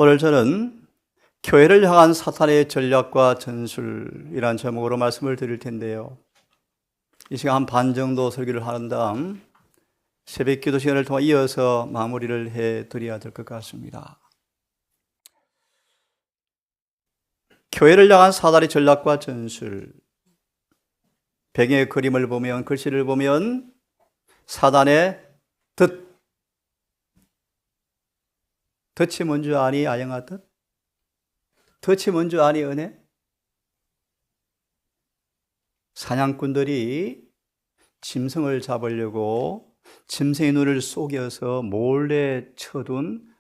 오늘 저는 교회를 향한 사탄의 전략과 전술이란 제목으로 말씀을 드릴 텐데요. 이 시간 한 반 정도 설교를 하는 다음 새벽 기도 시간을 통해 이어서 마무리를 해드려야 될 것 같습니다. 교회를 향한 사탄의 전략과 전술, 배경의 그림을 보면, 글씨를 보면 사단의 덫이 뭔지 아니? 아영아 덫? 덫이 뭔지 아니? 은혜? 사냥꾼들이 짐승을 잡으려고 짐승의 눈을 속여서 몰래 쳐둔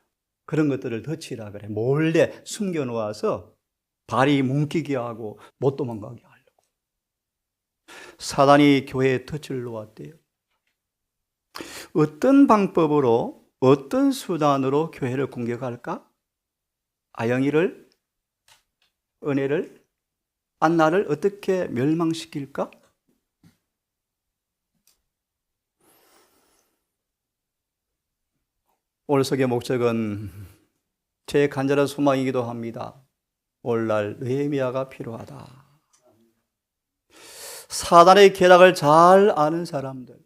그런 것들을 덫이라 그래. 몰래 숨겨놓아서 발이 뭉키게 하고 못 도망가게 하려고. 사단이 교회에 덫을 놓았대요. 어떤 방법으로, 어떤 수단으로 교회를 공격할까? 아영이를, 은혜를, 안나를 어떻게 멸망시킬까? 오늘 설교의 목적은 제 간절한 소망이기도 합니다. 오늘날 느헤미야가 필요하다. 사단의 계략을 잘 아는 사람들,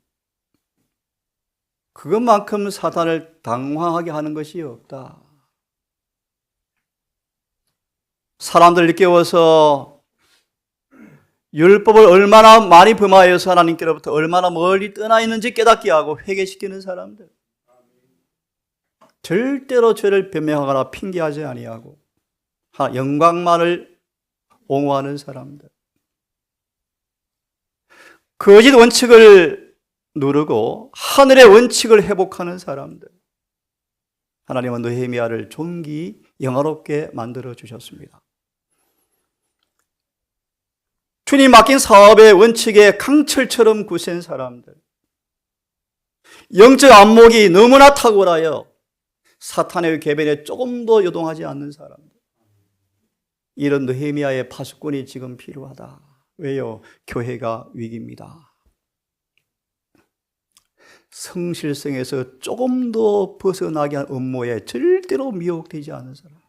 그것만큼 사탄을 당황하게 하는 것이 없다. 사람들을 일깨워서 율법을 얼마나 많이 범하여서 하나님께로부터 얼마나 멀리 떠나 있는지 깨닫게 하고 회개시키는 사람들, 절대로 죄를 변명하거나 핑계하지 아니하고 영광만을 옹호하는 사람들, 거짓 원칙을 누르고 하늘의 원칙을 회복하는 사람들, 하나님은 느헤미야를 존귀 영화롭게 만들어 주셨습니다. 주님 맡긴 사업의 원칙에 강철처럼 굳센 사람들, 영적 안목이 너무나 탁월하여 사탄의 계변에 조금도 요동하지 않는 사람들, 이런 느헤미야의 파수꾼이 지금 필요하다. 왜요? 교회가 위기입니다. 성실성에서 조금도 벗어나게 한 업무에 절대로 미혹되지 않은 사람들,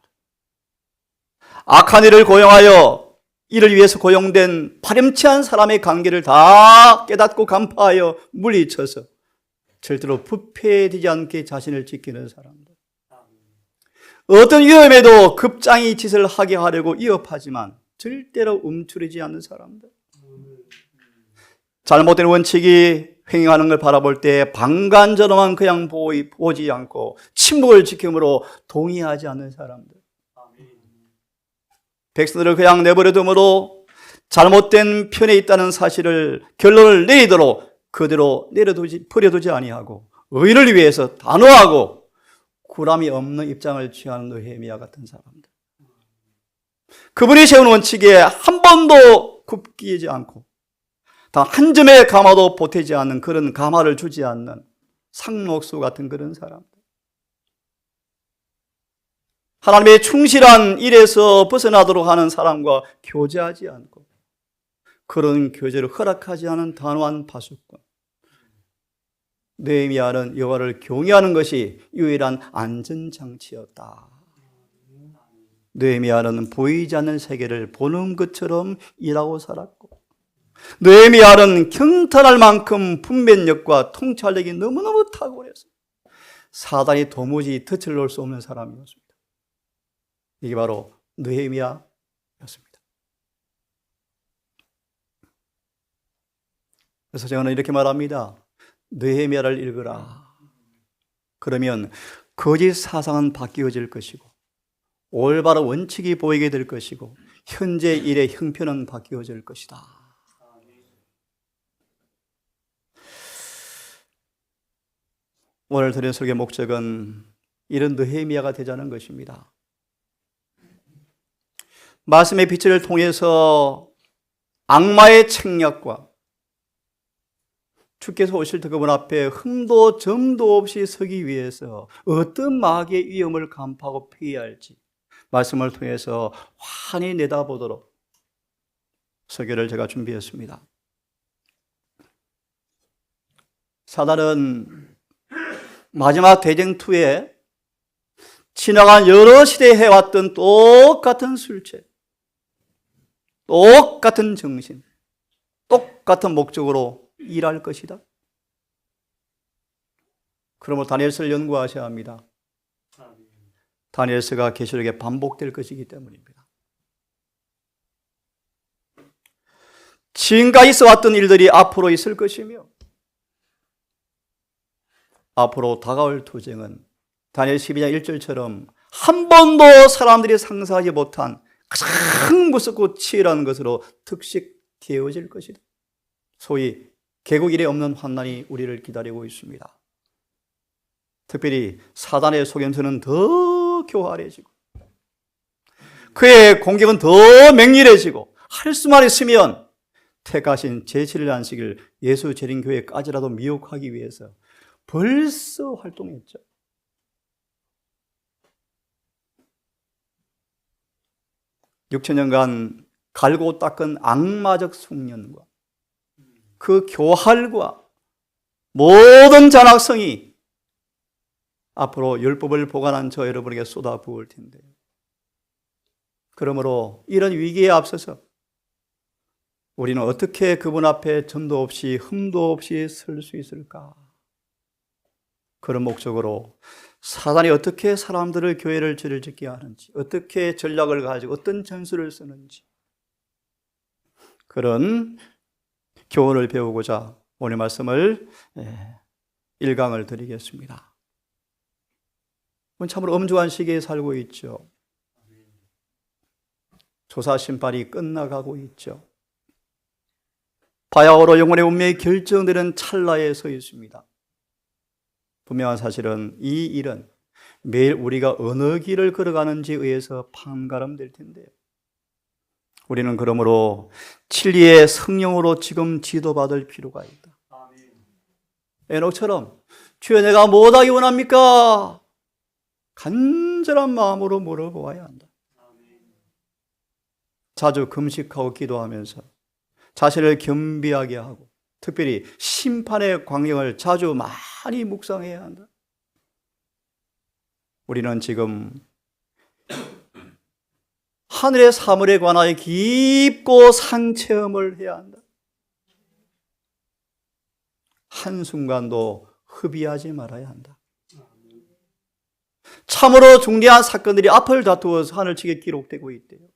악한 일을 고용하여 이를 위해서 고용된 파렴치한 사람의 관계를 다 깨닫고 간파하여 물리쳐서 절대로 부패되지 않게 자신을 지키는 사람들, 어떤 위험에도 급장이 짓을 하게 하려고 위협하지만 절대로 움츠리지 않는 사람들, 잘못된 원칙이 횡행하는 걸 바라볼 때 방관자로만 그냥 보지 않고 침묵을 지킴으로 동의하지 않는 사람들, 백성들을 그냥 내버려두므로 잘못된 편에 있다는 사실을 결론을 내리도록 그대로 버려두지 아니하고 의를 위해서 단호하고 구람이 없는 입장을 취하는 느헤미야 같은 사람들, 그분이 세운 원칙에 한 번도 굽히지 않고 단 한 점의 가마도 보태지 않는 그런 가마를 주지 않는 상록수 같은 그런 사람들, 하나님의 충실한 일에서 벗어나도록 하는 사람과 교제하지 않고 그런 교제를 허락하지 않은 단호한 파수꾼, 느헤미야는 여호와를 경외하는 것이 유일한 안전장치였다. 느헤미야는 보이지 않는 세계를 보는 것처럼 일하고 살았고, 느헤미야는 경탄할 만큼 분별력과 통찰력이 너무너무 탁월해서 사단이 도무지 덫을 놓을 수 없는 사람이었습니다. 이게 바로 느헤미야였습니다. 그래서 저는 이렇게 말합니다. 느헤미야를 읽으라. 그러면 거짓 사상은 바뀌어질 것이고 올바른 원칙이 보이게 될 것이고 현재 일의 형편은 바뀌어질 것이다. 오늘 드린 설교의 목적은 이런 느헤미야가 되자는 것입니다. 말씀의 빛을 통해서 악마의 책략과 주께서 오실 때 그분 앞에 흠도 점도 없이 서기 위해서 어떤 마귀의 위험을 간파하고 피해야 할지 말씀을 통해서 환히 내다보도록 설교를 제가 준비했습니다. 사단은 마지막 대쟁투에 지나간 여러 시대에 해왔던 똑같은 술책, 똑같은 정신, 똑같은 목적으로 일할 것이다. 그러므로 다니엘서를 연구하셔야 합니다. 다니엘서가 계시록에 반복될 것이기 때문입니다. 지금까지 있어왔던 일들이 앞으로 있을 것이며 앞으로 다가올 투쟁은 다니엘 12장 1절처럼 한 번도 사람들이 상상하지 못한 가장 무섭고 치열한 것으로 특식되어질 것이다. 소위 개국 이래 없는 환난이 우리를 기다리고 있습니다. 특별히 사단의 속임수는 더 교활해지고 그의 공격은 더 맹렬해지고 할 수만 있으면 택하신 제7일 안식일 예수 재림교회까지라도 미혹하기 위해서 벌써 활동했죠. (6,000년간) 갈고 닦은 악마적 숙련과 그 교활과 모든 잔악성이 앞으로 율법을 보관한 저 여러분에게 쏟아부을 텐데요. 그러므로 이런 위기에 앞서서 우리는 어떻게 그분 앞에 전도 없이 흠도 없이 설 수 있을까? 그런 목적으로 사단이 어떻게 사람들을 교회를 죄를 짓게 하는지, 어떻게 전략을 가지고 어떤 전술을 쓰는지 그런 교훈을 배우고자 오늘 말씀을 1강을 드리겠습니다. 참으로 엄중한 시기에 살고 있죠. 조사 심판이 끝나가고 있죠. 바야흐로 영혼의 운명이 결정되는 찰나에 서 있습니다. 분명한 사실은 이 일은 매일 우리가 어느 길을 걸어가는지에 의해서 판가름될 텐데요. 우리는 그러므로 진리의 성령으로 지금 지도받을 필요가 있다. 에녹처럼 주여 내가 뭐하기 원합니까? 간절한 마음으로 물어보아야 한다. 자주 금식하고 기도하면서 자신을 겸비하게 하고 특별히 심판의 광경을 자주 많이 묵상해야 한다. 우리는 지금 하늘의 사물에 관하여 깊고 상체험을 해야 한다. 한순간도 흡의하지 말아야 한다. 참으로 중대한 사건들이 앞을 다투어서 하늘측에 기록되고 있대요.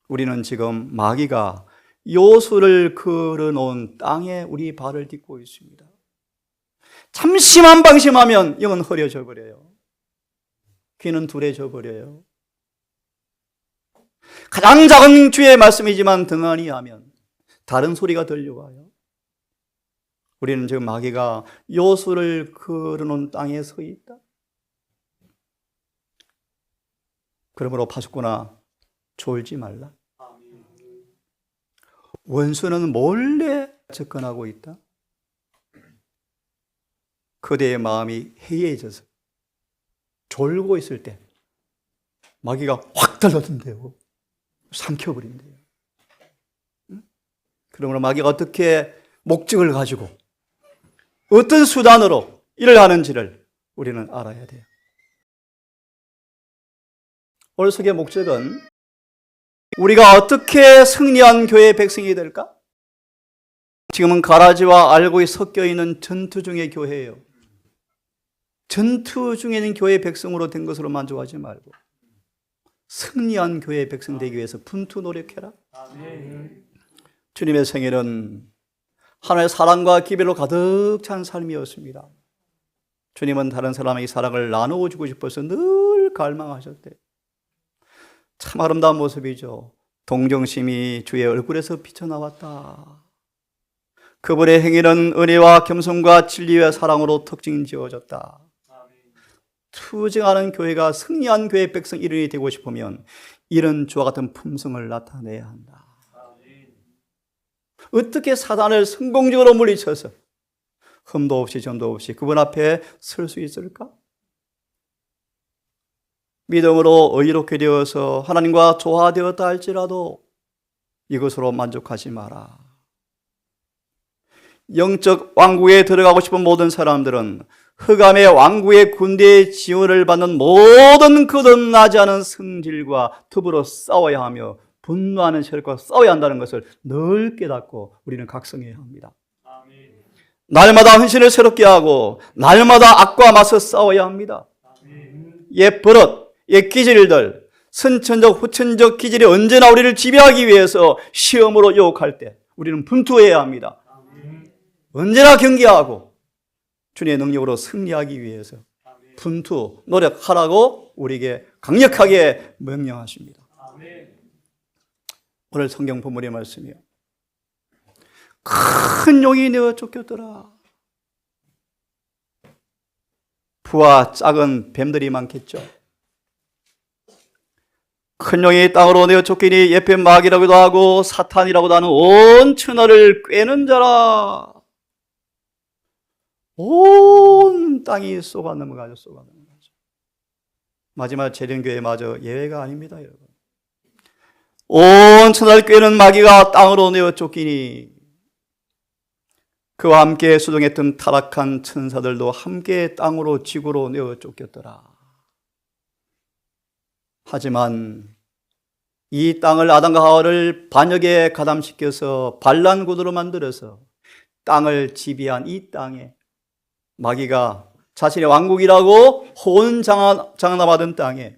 우리는 지금 마귀가 요술을 걸어놓은 땅에 우리 발을 딛고 있습니다. 잠시만 방심하면 영은 흐려져 버려요. 귀는 둔해져 버려요. 가장 작은 주의 말씀이지만 등한히 하면 다른 소리가 들려와요. 우리는 지금 마귀가 요술을 걸어놓은 땅에 서 있다. 그러므로 파수꾼아 졸지 말라. 원수는 몰래 접근하고 있다. 그대의 마음이 해이해져서 졸고 있을 때 마귀가 확 달라든대요. 삼켜버린대요. 그러므로 마귀가 어떻게 목적을 가지고 어떤 수단으로 일을 하는지를 우리는 알아야 돼요. 오늘 설교의 목적은 우리가 어떻게 승리한 교회의 백성이 될까? 지금은 가라지와 알곡이 섞여 있는 전투 중의 교회예요. 전투 중에 있는 교회의 백성으로 된 것으로 만족하지 말고 승리한 교회의 백성 되기 위해서 분투 노력해라. 주님의 생애는 하나님의 사랑과 기별로 가득 찬 삶이었습니다. 주님은 다른 사람에게 사랑을 나누어 주고 싶어서 늘 갈망하셨대요. 참 아름다운 모습이죠. 동정심이 주의 얼굴에서 비쳐나왔다. 그분의 행위는 은혜와 겸손과 진리와 사랑으로 특징지어졌다. 투쟁하는 교회가 승리한 교회 백성 일원이 되고 싶으면 이런 주와 같은 품성을 나타내야 한다. 어떻게 사단을 성공적으로 물리쳐서 흠도 없이 점도 없이 그분 앞에 설 수 있을까? 믿음으로 의롭게 되어서 하나님과 조화되었다 할지라도 이것으로 만족하지 마라. 영적 왕국에 들어가고 싶은 모든 사람들은 흑암의 왕국의 군대의 지원을 받는 모든 거듭나지 않은 성질과 더불어 싸워야 하며 분노하는 세력과 싸워야 한다는 것을 늘 깨닫고 우리는 각성해야 합니다. 날마다 헌신을 새롭게 하고 날마다 악과 맞서 싸워야 합니다. 옛 버릇, 옛 기질들, 선천적, 후천적 기질이 언제나 우리를 지배하기 위해서 시험으로 유혹할 때 우리는 분투해야 합니다. 언제나 경계하고 주님의 능력으로 승리하기 위해서 분투, 노력하라고 우리에게 강력하게 명령하십니다. 오늘 성경 본문의 말씀이요. 큰 용이 내어 쫓겼더라. 부와 작은 뱀들이 많겠죠. 큰 용이 땅으로 내어 쫓기니 옛 뱀 마귀라고도 하고 사탄이라고도 하는 온 천하를 꿰는 자라. 온 땅이 쏟아 넘어가죠. 마지막 재림교회마저 예외가 아닙니다, 여러분. 온 천하를 꿰는 마귀가 땅으로 내어 쫓기니 그와 함께 수종했던 타락한 천사들도 함께 땅으로 지구로 내어 쫓겼더라. 하지만 이 땅을 아담과 하와를 반역에 가담시켜서 반란구도로 만들어서 땅을 지배한 이 땅에 마귀가 자신의 왕국이라고 호언장담하던 땅에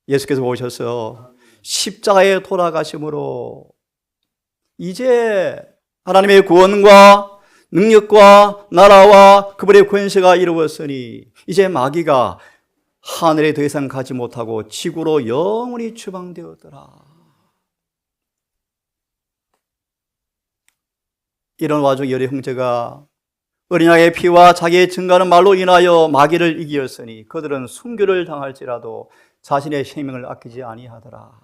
예수께서 오셔서 십자가에 돌아가심으로 이제 하나님의 구원과 능력과 나라와 그분의 권세가 이루어졌으니 이제 마귀가 하늘에 더 이상 가지 못하고 지구로 영원히 추방되었더라. 이런 와중 여러 형제가 어린 양의 피와 자기의 증가하는 말로 인하여 마귀를 이기었으니 그들은 순교를 당할지라도 자신의 생명을 아끼지 아니하더라.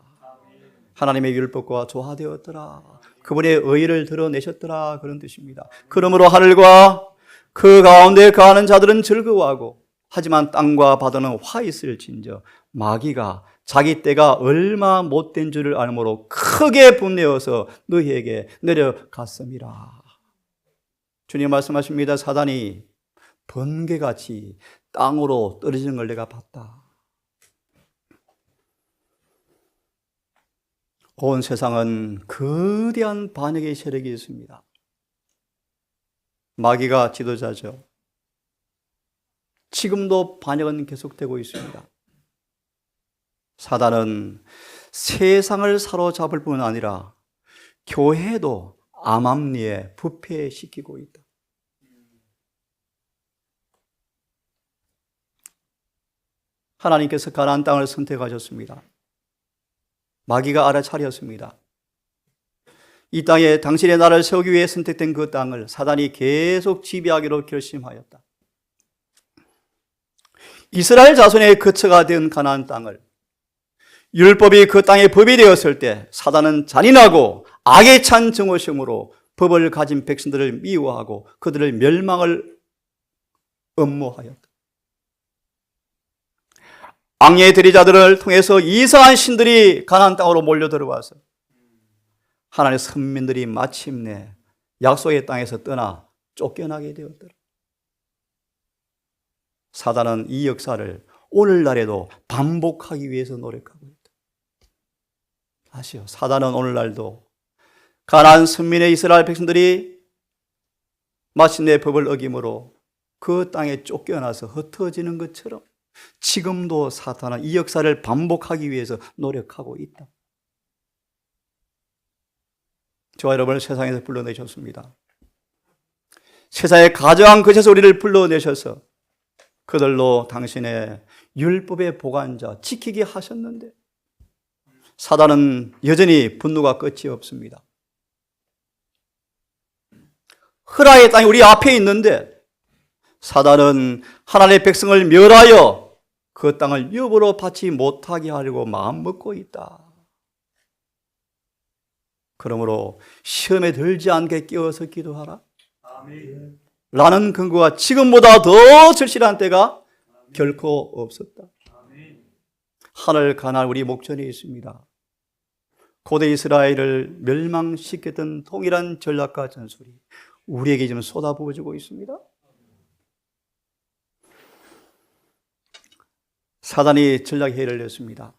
하나님의 율법과 조화되었더라. 그분의 의의를 드러내셨더라. 그런 뜻입니다. 그러므로 하늘과 그 가운데 거하는 자들은 즐거워하고 하지만 땅과 바다는 화 있을진저 마귀가 자기 때가 얼마 못된 줄을 알므로 크게 분내어서 너희에게 내려갔음이라. 주님 말씀하십니다. 사단이 번개같이 땅으로 떨어지는 걸 내가 봤다. 온 세상은 거대한 반역의 세력이 있습니다. 마귀가 지도자죠. 지금도 반역은 계속되고 있습니다. 사단은 세상을 사로잡을 뿐 아니라 교회도 암암리에 부패시키고 있다. 하나님께서 가나안 땅을 선택하셨습니다. 마귀가 알아차렸습니다. 이 땅에 당신의 나라를 세우기 위해 선택된 그 땅을 사단이 계속 지배하기로 결심하였다. 이스라엘 자손의 거처가 된 가나안 땅을 율법이 그 땅의 법이 되었을 때 사단은 잔인하고 악에 찬 정오심으로 법을 가진 백성들을 미워하고 그들을 멸망을 음모하였다. 악의 대리자들을 통해서 이상한 신들이 가나안 땅으로 몰려 들어와서 하나님의 선민들이 마침내 약속의 땅에서 떠나 쫓겨나게 되었더라. 사단은 이 역사를 오늘날에도 반복하기 위해서 노력하고 있다. 아시오? 사단은 오늘날도 가나안 선민의 이스라엘 백성들이 마침내 법을 어김으로 그 땅에 쫓겨나서 흩어지는 것처럼 지금도 사탄은 이 역사를 반복하기 위해서 노력하고 있다. 저와 여러분을 세상에서 불러내셨습니다. 세상의 가장 거쳐서 우리를 불러내셔서 그들로 당신의 율법의 보관자 지키게 하셨는데 사단은 여전히 분노가 끝이 없습니다. 흐라의 땅이 우리 앞에 있는데 사단은 하나님의 백성을 멸하여 그 땅을 유업으로 받지 못하게 하려고 마음먹고 있다. 그러므로 시험에 들지 않게 끼어서 기도하라. 아멘. 라는 근거가 지금보다 더 절실한 때가 결코 없었다. 아멘. 하늘 가날 우리 목전에 있습니다. 고대 이스라엘을 멸망시켰던 동일한 전략과 전술이 우리에게 지금 쏟아부어지고 있습니다. 사단이 전략회의를 냈습니다.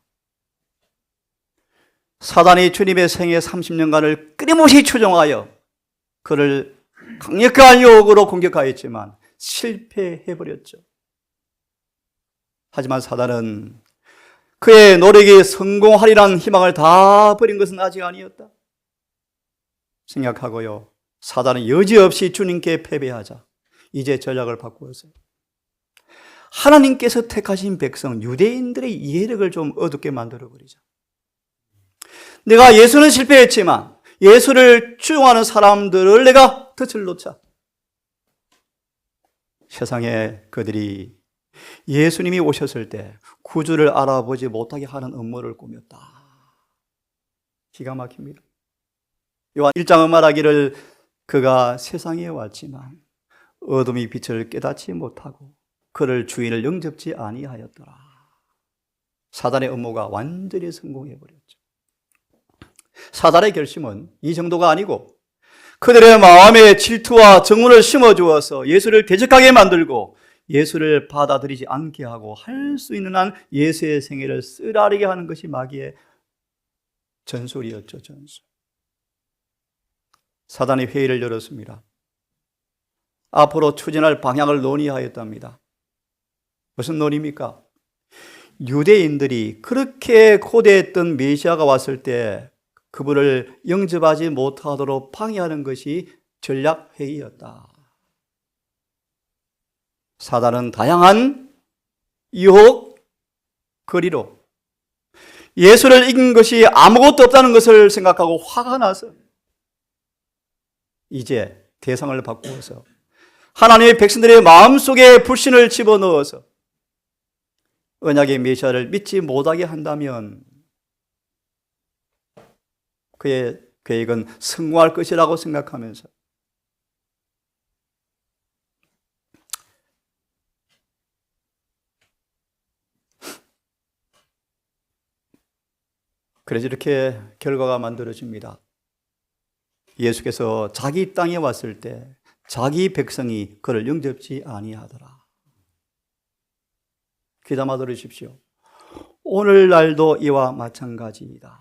사단이 주님의 생애 30년간을 끊임없이 추종하여 그를 강력한 유혹으로 공격하였지만 실패해버렸죠. 하지만 사단은 그의 노력이 성공하리라는 희망을 다 버린 것은 아직 아니었다 생각하고요. 사단은 여지없이 주님께 패배하자 이제 전략을 바꾸었어요. 하나님께서 택하신 백성 유대인들의 이해력을 좀 어둡게 만들어버리자. 내가 예수는 실패했지만 예수를 추종하는 사람들을 내가 덫을 놓자. 세상에 그들이 예수님이 오셨을 때 구주를 알아보지 못하게 하는 음모를 꾸몄다. 기가 막힙니다. 요한 1장은 말하기를 그가 세상에 왔지만 어둠의 빛을 깨닫지 못하고 그를 주인을 영접지 아니하였더라. 사단의 음모가 완전히 성공해버렸죠. 사단의 결심은 이 정도가 아니고 그들의 마음에 질투와 정오를 심어주어서 예수를 대적하게 만들고 예수를 받아들이지 않게 하고 할 수 있는 한 예수의 생애를 쓰라리게 하는 것이 마귀의 전술이었죠. 전술. 사단이 회의를 열었습니다. 앞으로 추진할 방향을 논의하였답니다. 무슨 논의입니까? 유대인들이 그렇게 고대했던 메시아가 왔을 때 그분을 영접하지 못하도록 방해하는 것이 전략회의였다. 사단은 다양한 유혹, 거리로 예수를 이긴 것이 아무것도 없다는 것을 생각하고 화가 나서 이제 대상을 바꾸어서 하나님의 백성들의 마음속에 불신을 집어넣어서 언약의 메시아를 믿지 못하게 한다면 그의 계획은 성공할 것이라고 생각하면서 그래서 이렇게 결과가 만들어집니다. 예수께서 자기 땅에 왔을 때 자기 백성이 그를 영접지 아니하더라. 귀담아 들으십시오. 오늘날도 이와 마찬가지이다.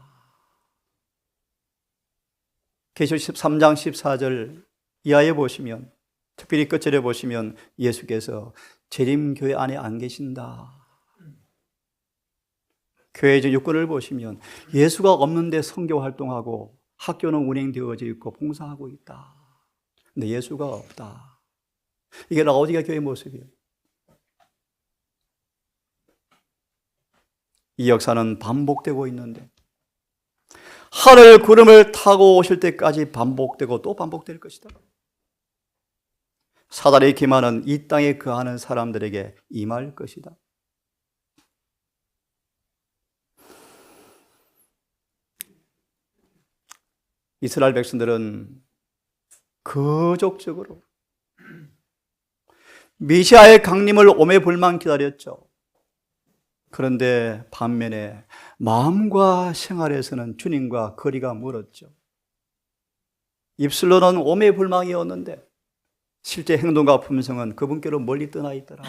계시록 13장 14절 이하에 보시면, 특별히 끝절에 보시면 예수께서 재림교회 안에 안 계신다. 교회적 요건을 보시면 예수가 없는데 선교 활동하고 학교는 운행되어져 있고 봉사하고 있다. 근데 예수가 없다. 이게 라오디게아 교회의 모습이에요. 이 역사는 반복되고 있는데 하늘 구름을 타고 오실 때까지 반복되고 또 반복될 것이다. 사단의 기만은 이 땅에 거하는 사람들에게 임할 것이다. 이스라엘 백성들은 거족적으로 메시아의 강림을 오매불망 기다렸죠. 그런데 반면에 마음과 생활에서는 주님과 거리가 멀었죠. 입술로는 오매불망이었는데 실제 행동과 품성은 그분께로 멀리 떠나 있더라.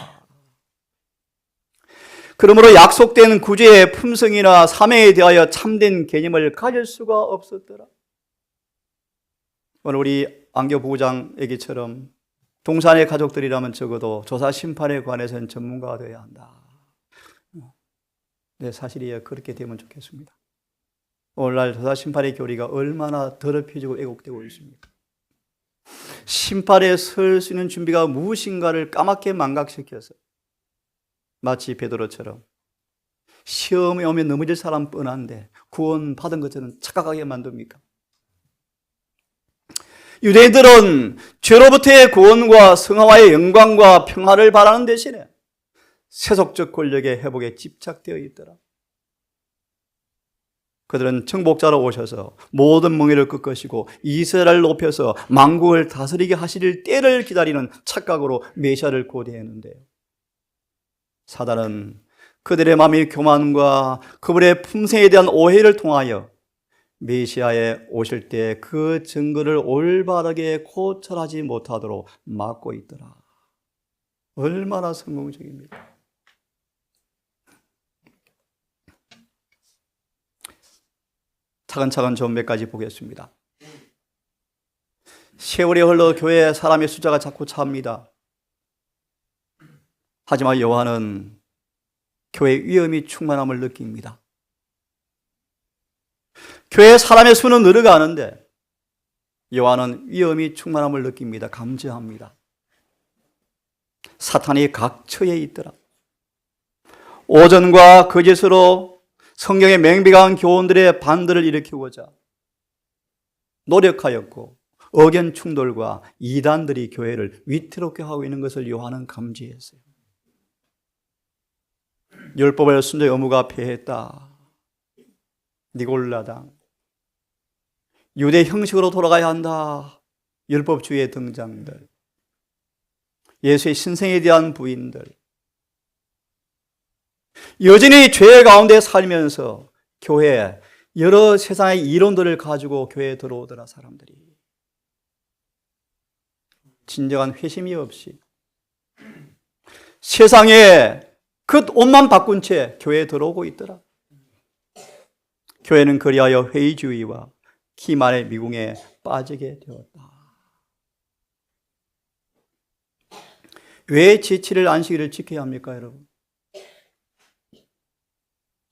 그러므로 약속된 구주의 품성이나 사명에 대하여 참된 개념을 가질 수가 없었더라. 오늘 우리 안교 부부장 얘기처럼 동산의 가족들이라면 적어도 조사 심판에 관해서는 전문가가 되어야 한다. 네, 사실이에요. 그렇게 되면 좋겠습니다. 오늘날 조사 심판의 교리가 얼마나 더럽혀지고 왜곡되고 있습니까? 심판에 설 수 있는 준비가 무엇인가를 까맣게 망각시켜서 마치 베드로처럼 시험에 오면 넘어질 사람 뻔한데 구원 받은 것처럼 착각하게 만듭니까? 유대인들은 죄로부터의 구원과 성화와의 영광과 평화를 바라는 대신에 세속적 권력의 회복에 집착되어 있더라. 그들은 정복자로 오셔서 모든 멍에를 꺾으시고 이스라엘을 높여서 만국을 다스리게 하실 때를 기다리는 착각으로 메시아를 고대했는데요. 사단은 그들의 마음의 교만과 그들의 품성에 대한 오해를 통하여 메시아에 오실 때 그 증거를 올바르게 고찰하지 못하도록 막고 있더라. 얼마나 성공적입니까? 차근차근 좀 몇 가지 보겠습니다. 세월이 흘러 교회 사람의 숫자가 자꾸 찹니다. 하지만 요한은 교회 위험이 충만함을 느낍니다. 교회 사람의 수는 늘어가는데 요한은 위험이 충만함을 느낍니다. 감지합니다. 사탄이 각 처에 있더라. 오전과 거짓으로 성경의 맹비강한 교훈들의 반대를 일으키고자 노력하였고 의견 충돌과 이단들이 교회를 위태롭게 하고 있는 것을 요한은 감지했어요. 율법을 순종의 의무가 폐했다. 니골라당. 유대 형식으로 돌아가야 한다. 율법주의의 등장들. 예수의 신생에 대한 부인들. 여전히 죄 가운데 살면서 교회에 여러 세상의 이론들을 가지고 교회에 들어오더라. 사람들이 진정한 회심이 없이 세상에 그 옷만 바꾼 채 교회에 들어오고 있더라. 교회는 그리하여 회의주의와 기만의 미궁에 빠지게 되었다. 왜 제7일 안식일을 지켜야 합니까, 여러분?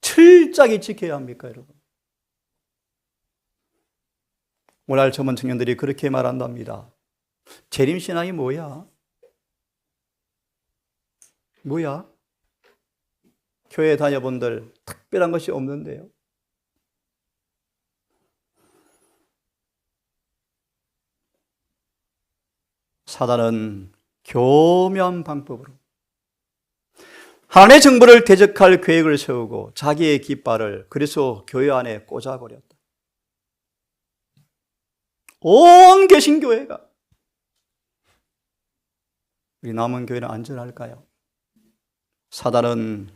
철저하게 지켜야 합니까, 여러분? 오늘 젊은 청년들이 그렇게 말한답니다. 재림신앙이 뭐야? 뭐야? 교회 다녀본들 특별한 것이 없는데요. 사단은 교묘한 방법으로 하나님의 정부를 대적할 계획을 세우고 자기의 깃발을 그리스도 교회 안에 꽂아버렸다. 온 개신교회가. 우리 남은 교회는 안전할까요? 사단은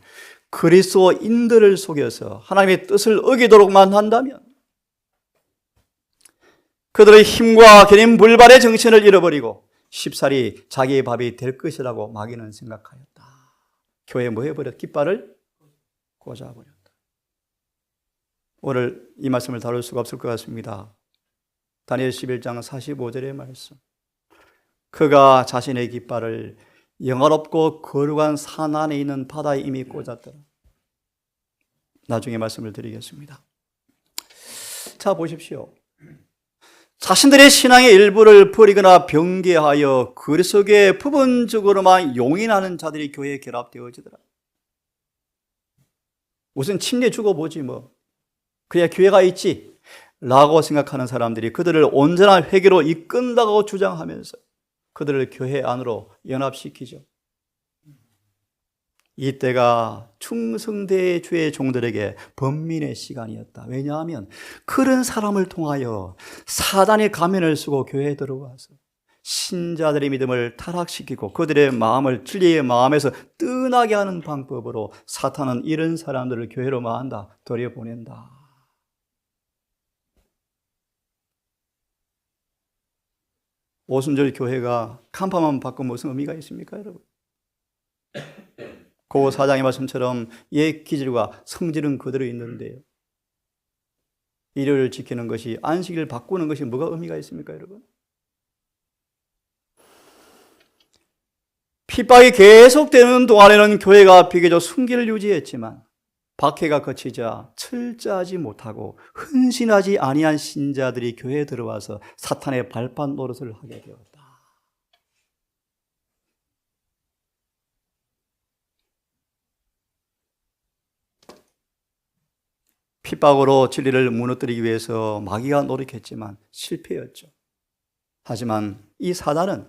그리스도인들을 속여서 하나님의 뜻을 어기도록만 한다면 그들의 힘과 견인 불발의 정신을 잃어버리고 쉽사리 자기의 밥이 될 것이라고 마귀는 생각하였다. 교회에 뭐 해버렸다? 깃발을 꽂아버렸다. 오늘 이 말씀을 다룰 수가 없을 것 같습니다. 다니엘 11장 45절의 말씀. 그가 자신의 깃발을 영화롭고 거룩한 산 안에 있는 바다에 이미 꽂았더라. 나중에 말씀을 드리겠습니다. 자, 보십시오. 자신들의 신앙의 일부를 버리거나 변개하여 그리스도에 부분적으로만 용인하는 자들이 교회에 결합되어지더라. 무슨 침례 주고 보지 뭐. 그래야 교회가 있지 라고 생각하는 사람들이 그들을 온전한 회개로 이끈다고 주장하면서 그들을 교회 안으로 연합시키죠. 이때가 충성대 주의 종들에게 번민의 시간이었다. 왜냐하면 그런 사람을 통하여 사단의 가면을 쓰고 교회에 들어와서 신자들의 믿음을 타락시키고 그들의 마음을 진리의 마음에서 떠나게 하는 방법으로 사탄은 이런 사람들을 교회로 마한다, 들여보낸다. 오순절 교회가 간판만 바꾸면 무슨 의미가 있습니까, 여러분? 고 사장의 말씀처럼 옛 기질과 성질은 그대로 있는데요. 일요일을 지키는 것이, 안식일을 바꾸는 것이 뭐가 의미가 있습니까, 여러분? 핍박이 계속되는 동안에는 교회가 비교적 순기를 유지했지만 박해가 거치자 철저하지 못하고 헌신하지 아니한 신자들이 교회에 들어와서 사탄의 발판 노릇을 하게 되었다. 핍박으로 진리를 무너뜨리기 위해서 마귀가 노력했지만 실패였죠. 하지만 이 사단은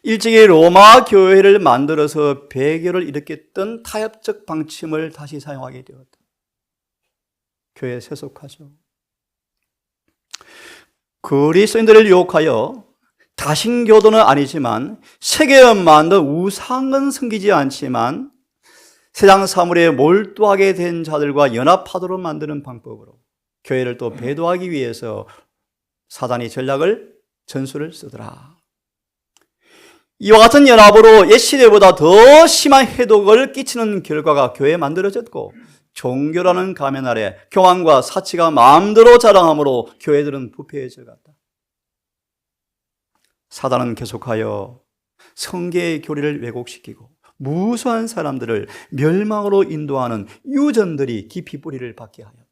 일찍이 로마 교회를 만들어서 배교를 일으켰던 타협적 방침을 다시 사용하게 되었다. 교회에 세속하죠. 그리스도인들을 유혹하여 다신교도는 아니지만 세계에 만든 우상은 섬기지 않지만 세상 사물에 몰두하게 된 자들과 연합하도록 만드는 방법으로 교회를 또 배도하기 위해서 사단이 전술을 쓰더라. 이와 같은 연합으로 옛 시대보다 더 심한 해독을 끼치는 결과가 교회에 만들어졌고, 종교라는 가면 아래 교만과 사치가 마음대로 자랑함으로 교회들은 부패해져 갔다. 사단은 계속하여 성계의 교리를 왜곡시키고 무수한 사람들을 멸망으로 인도하는 유전들이 깊이 뿌리를 박게 하였다.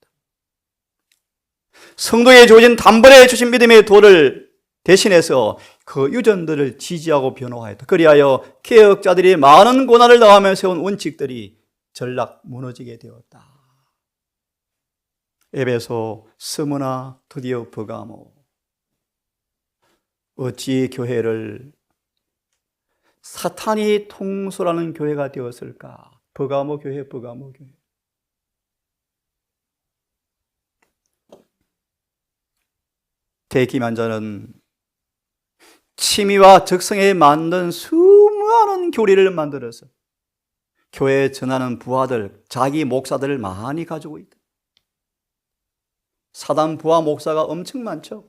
성도에 주어진 단번에 주신 믿음의 도를 대신해서 그 유전들을 지지하고 변호하였다. 그리하여 개혁자들이 많은 고난을 당하며 세운 원칙들이 전락 무너지게 되었다. 에베소, 스무나, 드디어 버가모. 어찌 교회를 사탄이 통솔하는 교회가 되었을까? 버가모 교회, 버가모 교회. 대기만자는 취미와 적성에 맞는 수많은 교리를 만들어서 교회에 전하는 부하들, 자기 목사들을 많이 가지고 있다. 사단 부하 목사가 엄청 많죠.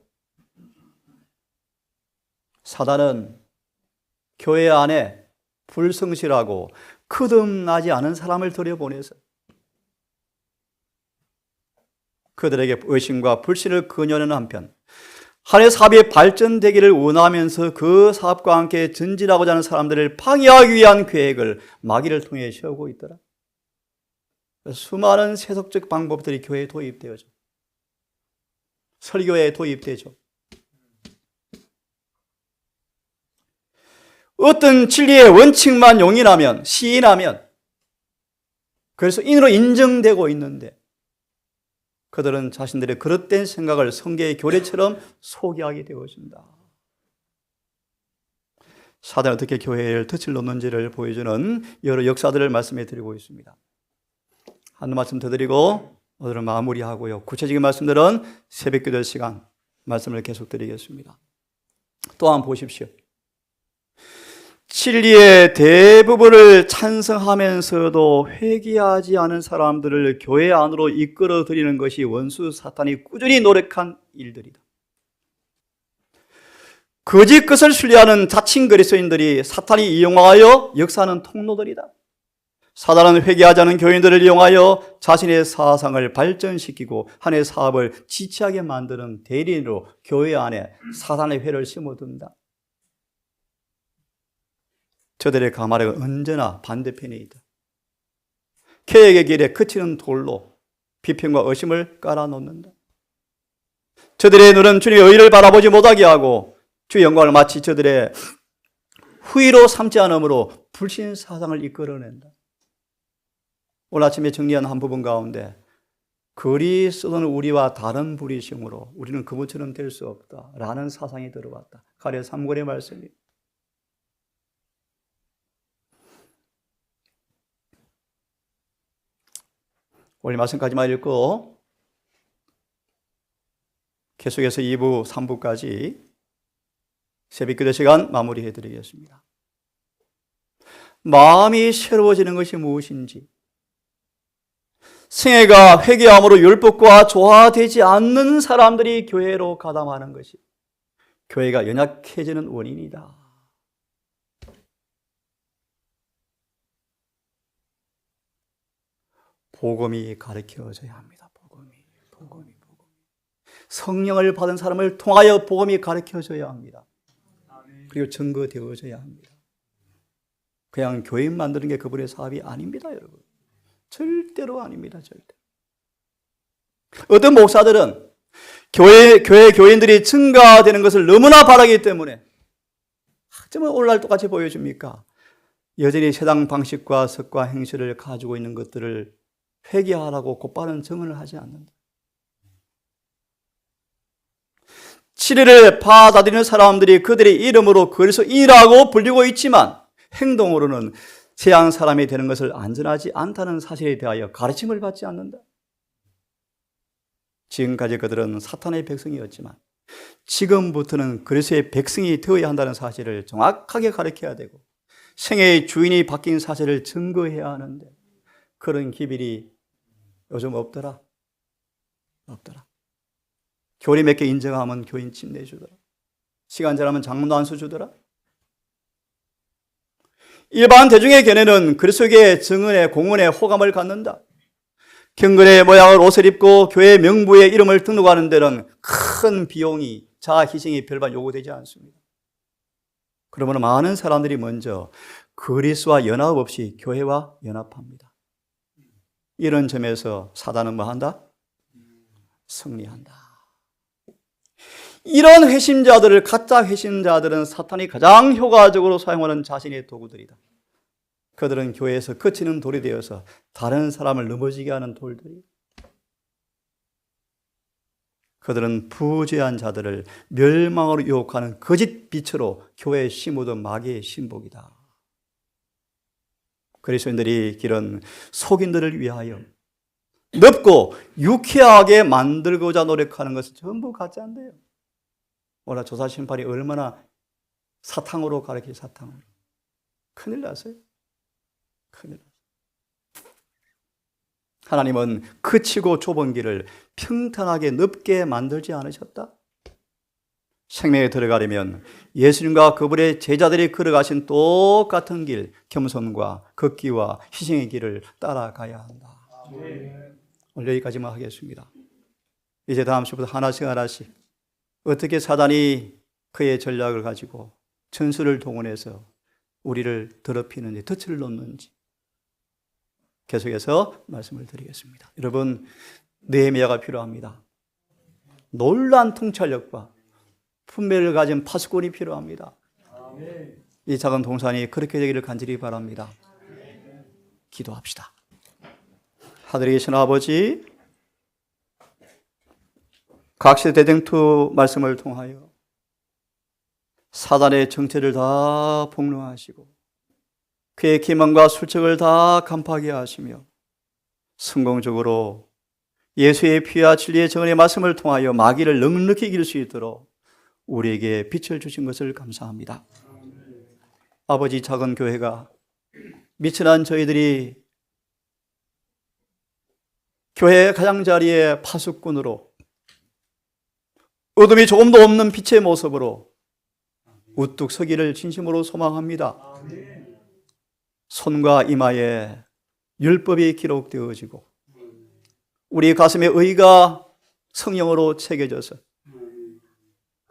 사단은 교회 안에 불성실하고 거듭나지 않은 사람을 들여보내서 그들에게 의심과 불신을 근현하는 한편 한해 사업이 발전되기를 원하면서 그 사업과 함께 전진하고자 하는 사람들을 방해하기 위한 계획을 마귀를 통해 세우고 있더라. 수많은 세속적 방법들이 교회에 도입되어져. 설교에 도입되죠. 어떤 진리의 원칙만 용인하면, 시인하면, 그래서 인으로 인정되고 있는데, 그들은 자신들의 그릇된 생각을 성경의 교례처럼 소개하게 되어진다. 사단이 어떻게 교회를 덫을 놓는지를 보여주는 여러 역사들을 말씀해 드리고 있습니다. 한 말씀 더 드리고 오늘은 마무리하고요. 구체적인 말씀들은 새벽기도 시간 말씀을 계속 드리겠습니다. 또한 보십시오. 진리의 대부분을 찬성하면서도 회개하지 않은 사람들을 교회 안으로 이끌어 들이는 것이 원수 사탄이 꾸준히 노력한 일들이다. 거짓 것을 신뢰하는 자칭 그리스도인들이 사탄이 이용하여 역사하는 통로들이다. 사단은 회개하지 않은 교인들을 이용하여 자신의 사상을 발전시키고 한 해 사업을 지체하게 만드는 대리인으로 교회 안에 사단의 회를 심어둔다. 저들의 가마력은 언제나 반대편에 있다. 개혁의 길에 그치는 돌로 비평과 의심을 깔아놓는다. 저들의 눈은 주님의 의를 바라보지 못하게 하고 주의 영광을 마치 저들의 후의로 삼지 않으므로 불신 사상을 이끌어낸다. 오늘 아침에 정리한 한 부분 가운데 그리스도는 우리와 다른 분이시므로 우리는 그분처럼 될 수 없다라는 사상이 들어왔다. 가랴 3절의 말씀입니다. 오늘 말씀까지만 읽고 계속해서 2부, 3부까지 새벽기도 시간 마무리해 드리겠습니다. 마음이 새로워지는 것이 무엇인지, 생애가 회개함으로 율법과 조화되지 않는 사람들이 교회로 가담하는 것이 교회가 연약해지는 원인이다. 복음이 가르쳐져야 합니다. 복음이. 성령을 받은 사람을 통하여 복음이 가르쳐져야 합니다. 그리고 증거되어져야 합니다. 그냥 교인 만드는 게 그분의 사업이 아닙니다, 여러분. 절대로 아닙니다, 절대. 어떤 목사들은 교회 교인들이 증가되는 것을 너무나 바라기 때문에 어쩌면 오늘날 똑같이 보여줍니까? 여전히 세상 방식과 습과 행실을 가지고 있는 것들을 회개하라고 곧바른 증언을 하지 않는다. 진리를 받아들이는 사람들이 그들의 이름으로 그리스도인이라고 불리고 있지만 행동으로는 세상 사람이 되는 것을 안전하지 않다는 사실에 대하여 가르침을 받지 않는다. 지금까지 그들은 사탄의 백성이었지만 지금부터는 그리스도의 백성이 되어야 한다는 사실을 정확하게 가르쳐야 되고 생애의 주인이 바뀐 사실을 증거해야 하는데 그런 기별이 요즘 없더라. 교리 몇 개 인정하면 교인침 내주더라. 시간 지나면 장문도 안수 주더라. 일반 대중의 견해는 그리스도의 증언에 공언에 호감을 갖는다. 경건의 모양을 옷을 입고 교회 명부에 이름을 등록하는 데는 큰 비용이, 자아 희생이 별반 요구되지 않습니다. 그러면 많은 사람들이 먼저 그리스도와 연합 없이 교회와 연합합니다. 이런 점에서 사단은 뭐 한다? 승리한다. 이런 회심자들을, 가짜 회심자들은 사탄이 가장 효과적으로 사용하는 자신의 도구들이다. 그들은 교회에서 거치는 돌이 되어서 다른 사람을 넘어지게 하는 돌들이. 그들은 부재한 자들을 멸망으로 유혹하는 거짓 빛으로 교회에 심어둔 마귀의 신복이다. 그리스도인들이 길은 속인들을 위하여 넓고 유쾌하게 만들고자 노력하는 것은 전부 가짜인데요. 오늘 조사 심판이 얼마나 사탕으로 가르쳐, 사탕으로. 큰일 났어요. 큰일 났어요. 하나님은 크치고 좁은 길을 평탄하게 넓게 만들지 않으셨다. 생명에 들어가려면 예수님과 그분의 제자들이 걸어가신 똑같은 길, 겸손과 걷기와 희생의 길을 따라가야 한다. 오늘 여기까지만 하겠습니다. 이제 다음 주부터 하나씩 어떻게 사단이 그의 전략을 가지고 전술을 동원해서 우리를 더럽히는지, 덫을 놓는지 계속해서 말씀을 드리겠습니다. 여러분, 느헤미야가 필요합니다. 놀라운 통찰력과 분별을 가진 파수꾼이 필요합니다. 이 작은 동산이 그렇게 되기를 간절히 바랍니다. 기도합시다. 하늘에 계신 아버지, 각시 대쟁투 말씀을 통하여 사단의 정체를 다 폭로하시고 그의 기만과 술책을 다 간파하게 하시며 성공적으로 예수의 피와 진리의 정언의 말씀을 통하여 마귀를 넉넉히 이길 수 있도록 우리에게 빛을 주신 것을 감사합니다. 아버지, 작은 교회가 미천한 저희들이 교회 가장자리의 파수꾼으로 어둠이 조금도 없는 빛의 모습으로 우뚝 서기를 진심으로 소망합니다. 손과 이마에 율법이 기록되어지고 우리 가슴에 의가 성령으로 새겨져서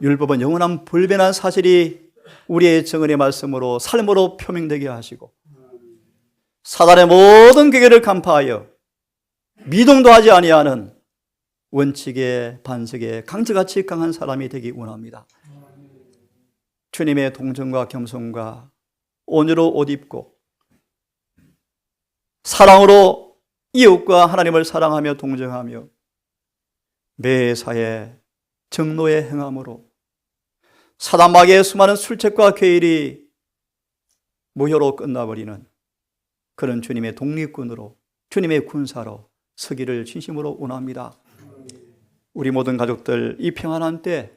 율법은 영원한 불변한 사실이 우리의 정언의 말씀으로 삶으로 표명되게 하시고 사단의 모든 괴계를 간파하여 미동도 하지 아니하는 원칙에 반석에 강철같이 강한 사람이 되기 원합니다. 주님의 동정과 겸손과 온유로 옷 입고 사랑으로 이웃과 하나님을 사랑하며 동정하며 매사에 정로의 행함으로 사단 마귀의 수많은 술책과 괴일이 무효로 끝나버리는 그런 주님의 독립군으로, 주님의 군사로 서기를 진심으로 원합니다. 우리 모든 가족들 이 평안한 때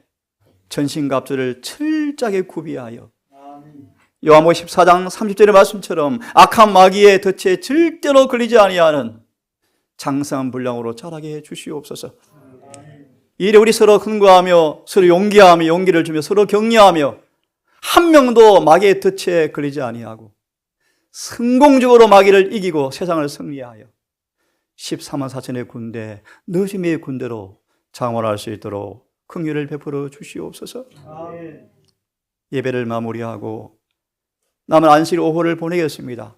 전신갑주를 철저하게 구비하여 요한복음 14장 30절의 말씀처럼 악한 마귀의 덫에 절대로 걸리지 아니하는 장성한 분량으로 자라게 해 주시옵소서. 이래 우리 서로 근거하며 서로 용기하며 용기를 주며 서로 격려하며 한 명도 마귀의 덫에 걸리지 아니하고 성공적으로 마귀를 이기고 세상을 승리하여 14만 4천의 군대, 너심의 군대로 장원할 수 있도록 긍휼을 베풀어 주시옵소서. 예배를 마무리하고 남은 안식 오후를 보내겠습니다.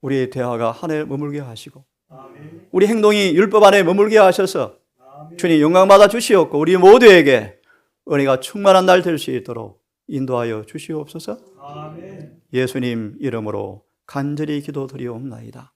우리의 대화가 하늘에 머물게 하시고 우리 행동이 율법 안에 머물게 하셔서 주님 영광받아 주시옵고 우리 모두에게 은혜가 충만한 날 될 수 있도록 인도하여 주시옵소서. 예수님 이름으로 간절히 기도드리옵나이다.